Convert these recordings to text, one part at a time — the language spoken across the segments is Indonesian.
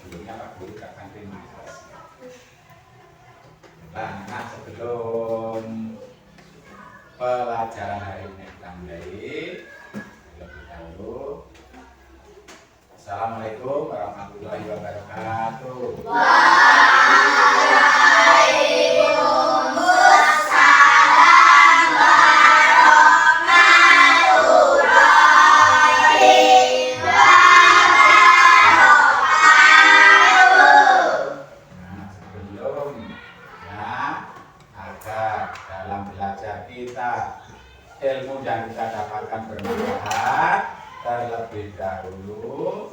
sebelumnya Pak Guru akan terima kasih. Nah, sebelum pelajaran hari ini kita mulai, terlebih dahulu, Assalamualaikum warahmatullahi wabarakatuh. Ilmu yang kita dapatkan bermanfaat, terlebih dahulu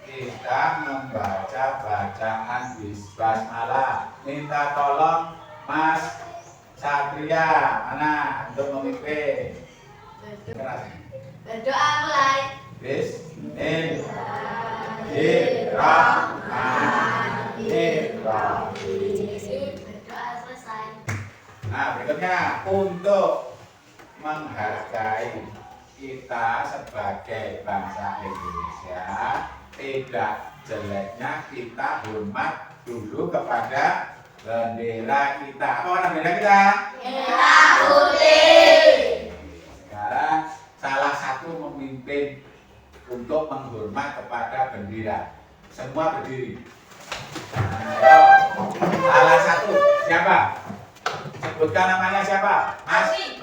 kita membaca bacaan basmalah. Minta tolong Mas Satria mana untuk memimpin. Berdoa mulai. Bismillahirrahmanirrahim. Berdoa selesai. Nah, berikutnya untuk menghargai kita sebagai bangsa Indonesia, tidak jeleknya kita hormat dulu kepada bendera kita. Apa warna bendera kita? Merah putih. Sekarang salah satu memimpin untuk menghormat kepada bendera. Semua berdiri. Ayo, salah satu siapa? Sebutkan namanya siapa?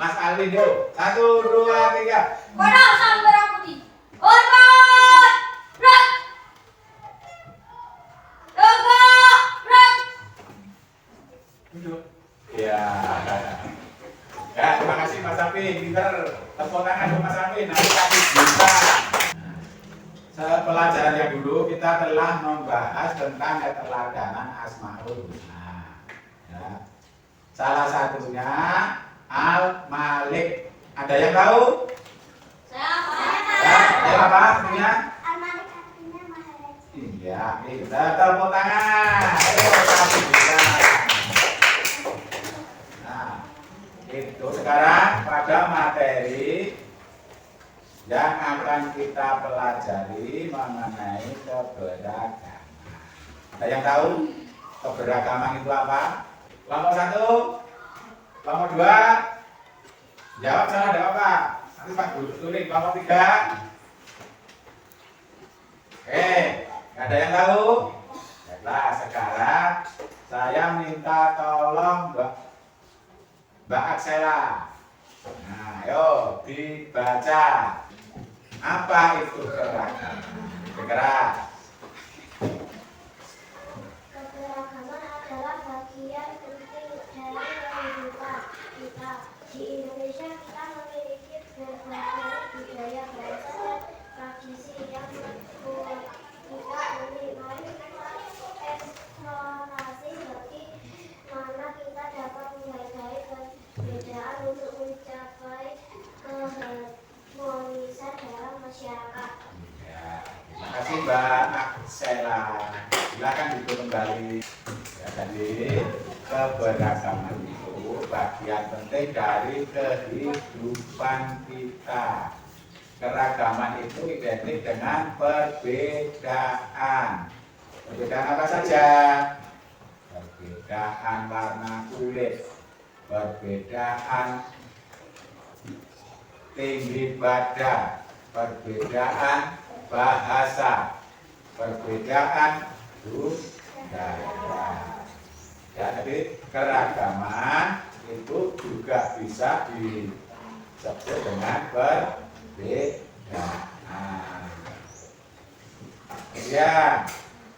Mas Alvin yuk. 1, 2, 3. Kono sang merah putih. Hormat. Rat. Rat. Duduk. Ya. Ya, terima kasih Mas Alvin. Pinter. Tepuk tangan untuk Mas Alvin. Nanti kasih bisa. Pelajaran yang dulu kita telah membahas tentang keteladanan Asmaul Husna. Ya. Salah satunya Al-Malik. Ada yang tahu? Ya, apa artinya? Al-Malik artinya Maha Raja. Iya, kita tepuk tangan. Ayo, kasih bisa. Nah, itu sekarang pada materi yang akan kita pelajari mengenai keberagaman. Ada yang tahu keberagaman itu apa? Kelompok 1, kelompok 2, jawab salah ada apa? Nanti Pak Guru tulis. Kelompok 3. Oke, nggak ada yang tahu? Baiklah, sekarang saya minta tolong Mbak Aksela. Nah, ayo dibaca. Apa itu keragaman? Keras. Keberagaman adalah bagian penting dari kehidupan kita. Di Indonesia kita memiliki berbagai budaya, bahasa, dan tradisi yang membuat kita menikmati eksplorasi bagi mana kita dapat menghargai perbedaan untuk mencapai keharmonisan dalam masyarakat. Ya, terima kasih Mbak Aksela. Silakan duduk kembali. Ya, tadi keberagaman itu bagian penting dari kehidupan kita. Keragaman itu identik dengan perbedaan. Perbedaan apa saja? Perbedaan warna kulit, perbedaan tinggi badan, perbedaan bahasa, perbedaan budaya. Ya, jadi keragaman itu juga bisa disebut dengan perbedaan. Ya,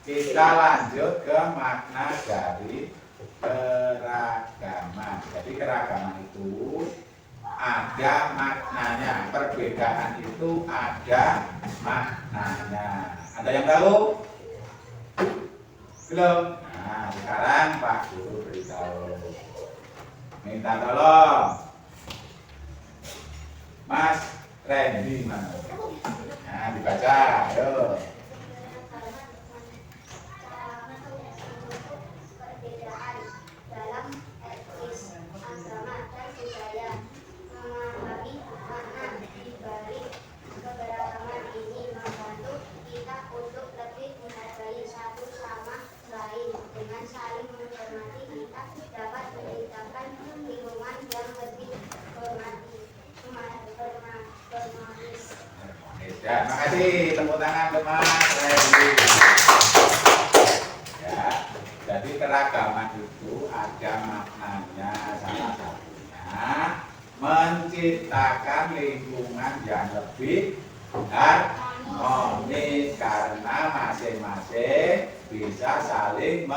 kita lanjut ke makna dari keragaman. Jadi keragaman itu ada maknanya, perbedaan itu ada maknanya. Ada yang tahu? Belum? Nah, sekarang Pak Guru beritahu. Minta tolong Mas Randy mana? Nah, dibaca, ayo. Perbedaan dalam etnis, agama, dan budaya. Memahami makna di balik keberagaman ini membantu kita untuk lebih menghargai satu sama kasih tepuk tangan ke Mas Randy. Ya, jadi keragaman itu ada maknanya, salah satunya menciptakan lingkungan yang lebih harmonis karena masing-masing bisa saling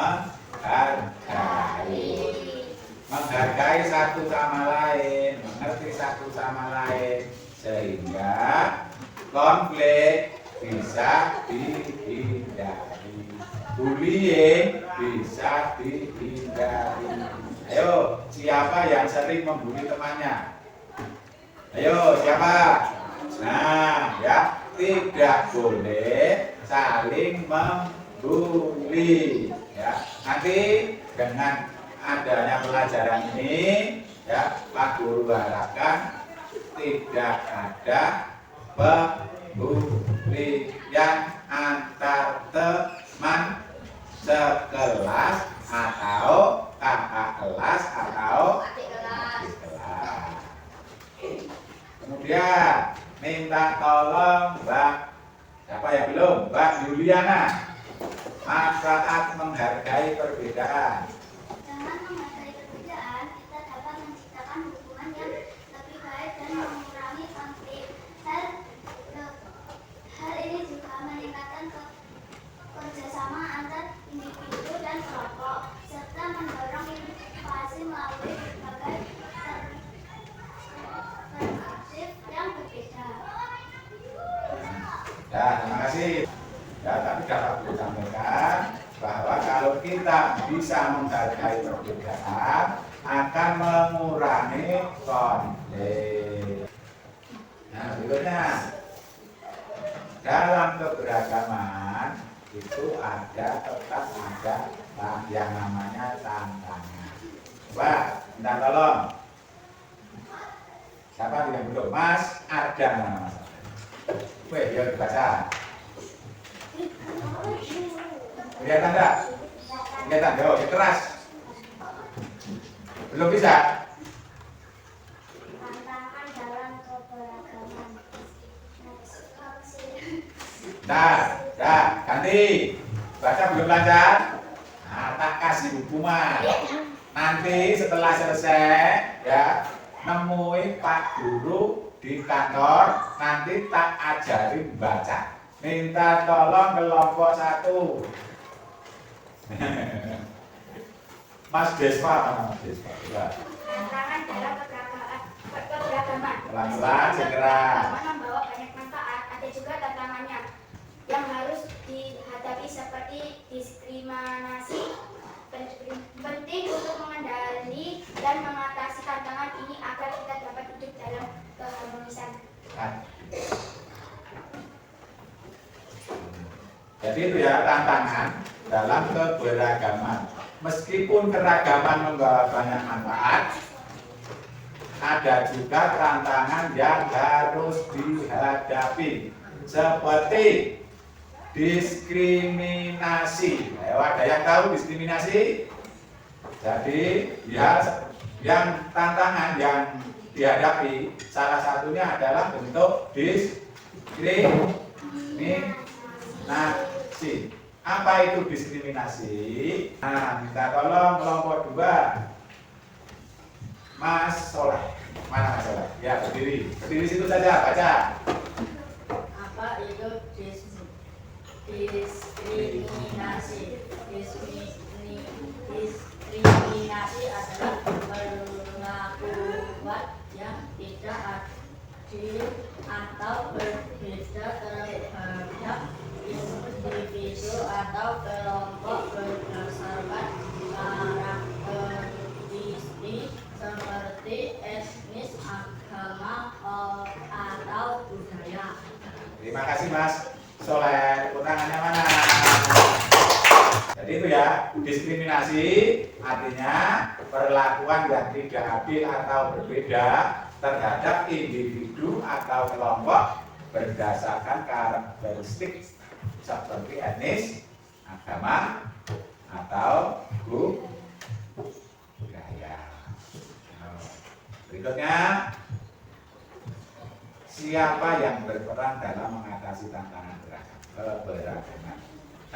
menghargai satu sama lain, mengerti satu sama lain, sehingga konflik bisa dihindari, bullying bisa dihindari. Ayo, siapa yang sering membuli temannya? Ayo, siapa? Nah, ya, tidak boleh saling membuli. Ya, nanti dengan adanya pelajaran ini, ya, Pak Guru harapkan tidak ada pembulian antar teman sekelas atau kakak kelas atau adik kelas. Kemudian minta tolong Mbak, siapa yang belum? Mbak Yuliana, manfaat menghargai perbedaan. Dengan menghargai perbedaan, kita dapat menciptakan hubungan yang lebih baik dan mengurangi konflik. Hal ini juga meningkatkan kerjasama antar individu dan kelompok, serta mendorong inovasi melalui berbagai perspektif yang berbeda. Ya, terima kasih. Ya, tapi dapat Guru sampaikan bahwa kalau kita bisa menghargai perbedaan akan mengurangi konflik. Nah, berikutnya dalam keberagaman itu tetap ada yang namanya tantangan. Wah, minta tolong. Siapa yang belum? Mas Ardan nama Mas. Weh, ya dibaca. Kelihatan enggak? Kelihatan, yo, keras. Belum bisa? Tantangan dalam keberagaman. Dah, ganti. Baca belum lancar? Nah, tak kasih hukuman. Nanti setelah selesai, ya, nemui Pak Guru di kantor, nanti tak ajarin baca. Minta tolong kelompok 1. Mas Despa, mana Mas Despa? Tantangan dalam keberagaman. Pelan-pelan, segera. Membawa banyak manfaat, ada juga tantangannya yang harus dihadapi seperti diskriminasi. Penting untuk mengendali dan mengatasi tantangan ini agar kita dapat hidup dalam keharmonisan. Jadi itu ya tantangan dalam keberagaman. Meskipun keragaman membawa banyak manfaat, ada juga tantangan yang harus dihadapi seperti diskriminasi. Ayo, ada yang tahu diskriminasi? Jadi ya, yang tantangan yang dihadapi salah satunya adalah bentuk diskriminasi. Apa itu diskriminasi? Nah, minta tolong kelompok 2. Mas Soleh. Mana Mas Soleh? Ya, berdiri. Berdiri situ saja, baca. Apa itu diskriminasi? Diskriminasi adalah perlakuan yang tidak adil atau berbeda terhadap individu atau kelompok berdasarkan karakteristik seperti etnis, agama, atau budaya. Terima kasih Mas Soleh. Tepuk tangannya mana? Jadi itu ya, diskriminasi artinya perlakuan yang tidak adil atau berbeda terhadap individu atau kelompok berdasarkan karakteristik seperti etnis, agama, atau budaya. Berikutnya, siapa yang berperan dalam mengatasi mengatasi tantangan keberagaman.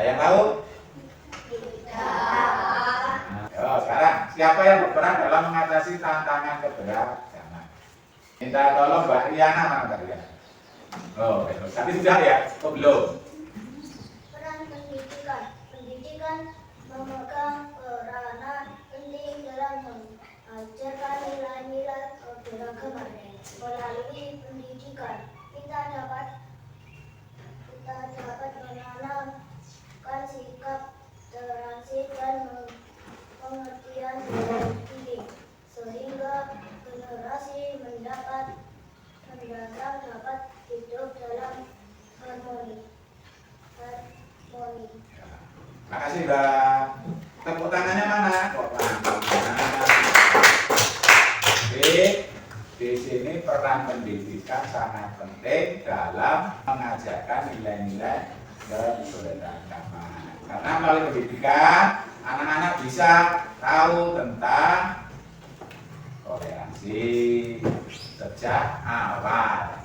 Ada yang tahu? Nah, sekarang siapa yang berperan dalam mengatasi tantangan keberagaman? Minta tolong Mbak Riana, mana Mbak Riana? Oh, betul. Tapi sudah ya? Oh, belum. Peran pendidikan. Pendidikan memegang peranan penting dalam mengajarkan nilai-nilai keberagaman. Melalui pendidikan, kita dapat menanamkan sikap toleransi dan pengertian terhadap diri, sehingga generasi mendatang dapat hidup dalam harmoni. Makasih Mbak. Tepuk tangannya mana? Di sini peran pendidikan sangat penting dalam mengajarkan nilai-nilai keberagaman. Karena melalui pendidikan, anak-anak bisa tahu tentang toleransi sejak awal.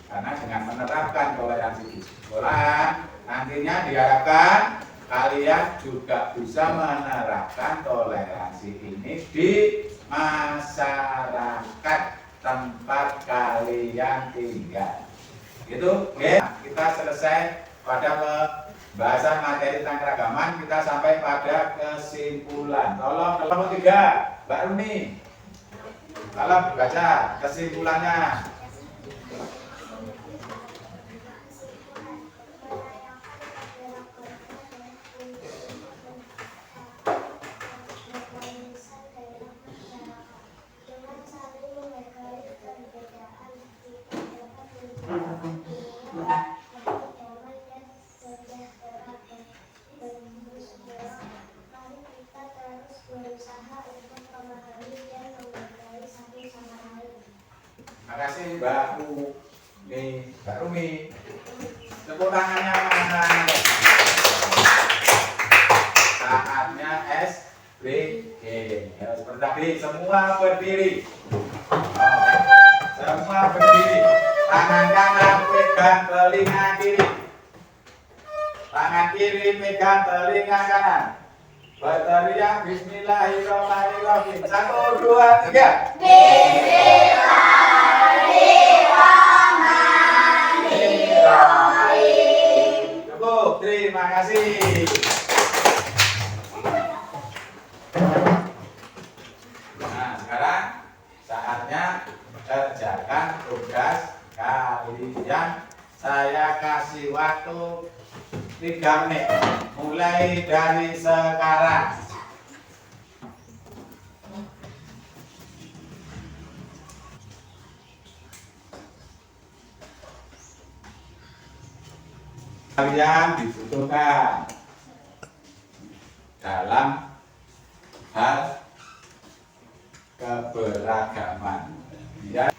Karena dengan menerapkan toleransi di sekolah, nantinya diharapkan kalian juga bisa menerapkan toleransi ini di masyarakat tempat kalian tinggal. Itu, oke. Kita selesai pada pembahasan materi tentang keragaman. Kita sampai pada kesimpulan. Tolong nomor 3, Mbak Runi. Tolong baca kesimpulannya. Terima kasih Mbak Rumi. Tepuk tangannya mana? Saatnya SBG. Ya, seperti tadi semua berdiri. Semua berdiri. Tangan kanan pegang telinga kiri. Tangan kiri pegang telinga kanan. Berteriak Bismillahirrahmanirrahim. 1, 2, 3. Bismillahirrahmanirrahim. Cukup, terima kasih. Nah, sekarang saatnya kerjakan tugas kalian. Saya kasih waktu 3 menit. Mulai dari sekarang. Kalian dibutuhkan dalam hal keberagaman. Ya.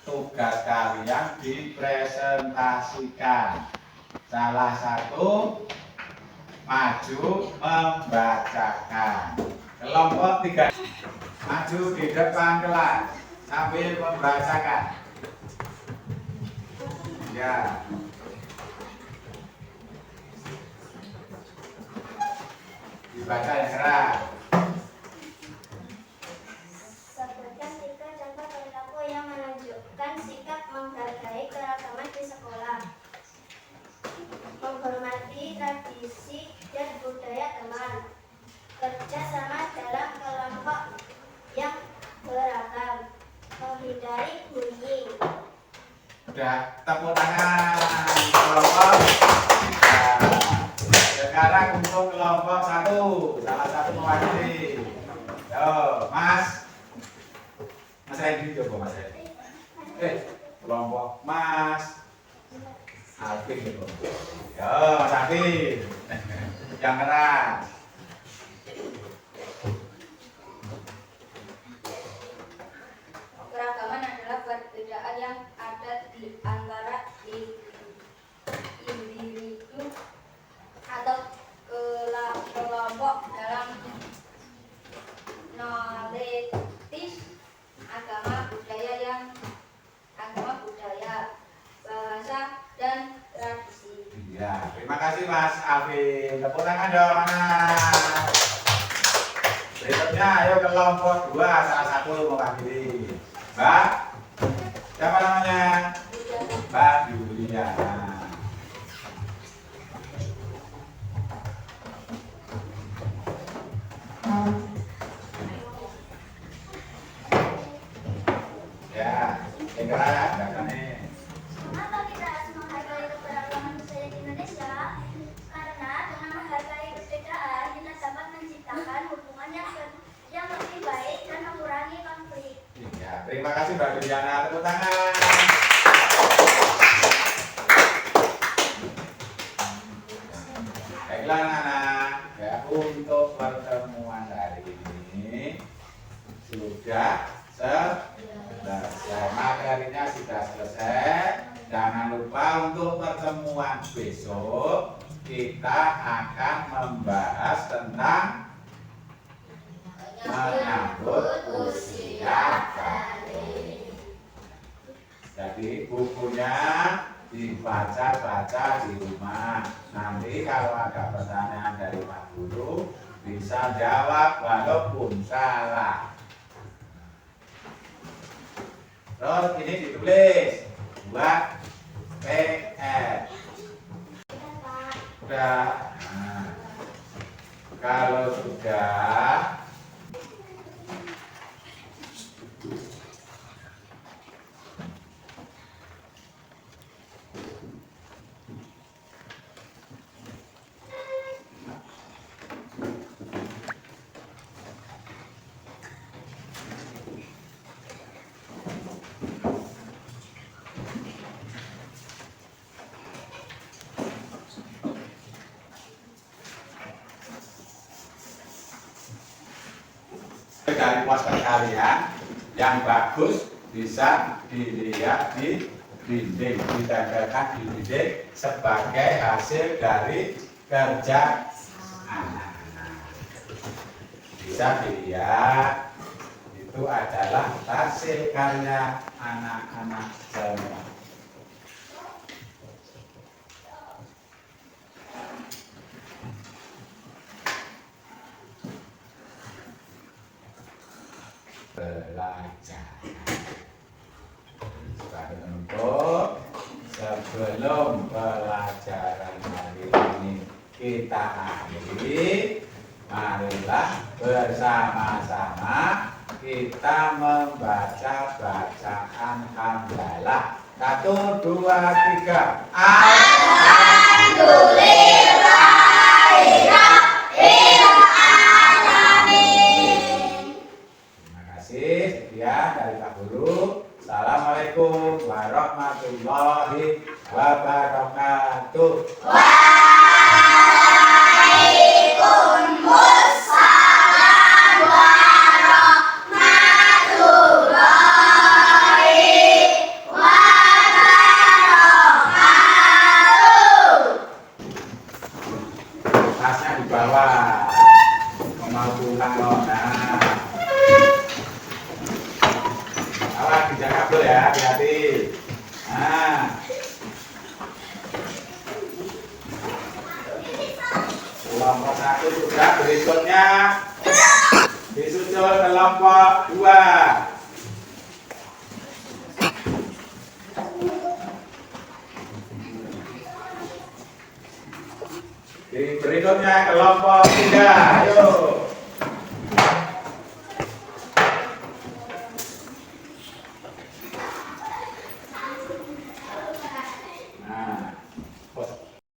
Tugas kalian dipresentasikan. Salah satu maju membacakan. Kelompok 3 maju di depan kelas sambil membacakan. Ya. Dibaca yang keras. Sikap menghargai keragaman di sekolah, menghormati tradisi dan budaya teman, kerja sama dalam kelompok yang beragam, menghindari bullying. Udah, tepuk tangan kelompok. Nah, sekarang untuk kelompok 1, salah satu mewakili. Yo, Mas Randy, coba Mas Randy. Kelompok Mas Alvin gitu. Yo, Mas Alvin. Yang keras. Keragaman adalah perbedaan yang ada di antara individu atau kelompok dalam knowledge agama budaya, bahasa dan tradisi. Ya, terima kasih Mas Alvin. Tepuk tangan dong, Mas. Berikutnya, ayo kelompok 2, salah satu mewakili. Mbak, siapa namanya? Mbak Yuliana. Ya, yang keras, datangnya. Mengapa kita harus menghargai keberagaman budaya di Indonesia? Karena dengan menghargai perbedaan, kita dapat menciptakan hubungan yang lebih baik dan mengurangi konflik. Ya, terima kasih Mbak Yuliana. Tepuk tangan. Baiklah anak-anak, ya, untuk pertemuan hari ini sudah selesai. Materinya sudah selesai. Jangan lupa untuk pertemuan besok kita akan membahas tentang menyambut usia kali. Jadi bukunya dibaca-baca di rumah. Nanti kalau ada pertanyaan dari Pak Guru bisa jawab walaupun salah. Terus ini ditulis buat PR. Sudah. Nah, kalau sudah dari poster kalian yang bagus bisa dilihat di dinding, ditempelkan di dinding sebagai hasil dari kerja anak-anak. Bisa dilihat itu adalah hasil karya anak-anak semua. Belajar sebagai penutup sebelum pelajaran hari ini kita akhiri, marilah bersama-sama kita membaca bacaan hamdalah. 1, 2, 3. Sekian dari Pak Guru. Assalamualaikum warahmatullahi wabarakatuh. Waalaikumsalam warahmatullahi wabarakatuh. Tasnya di bawah. Mau pulang loh. Nah. Awas dijaga kabel ya, hati-hati. Nah. Kelompok 1 sudah, berikutnya disusul kelompok 2. Berikutnya kelompok 3. Ayo.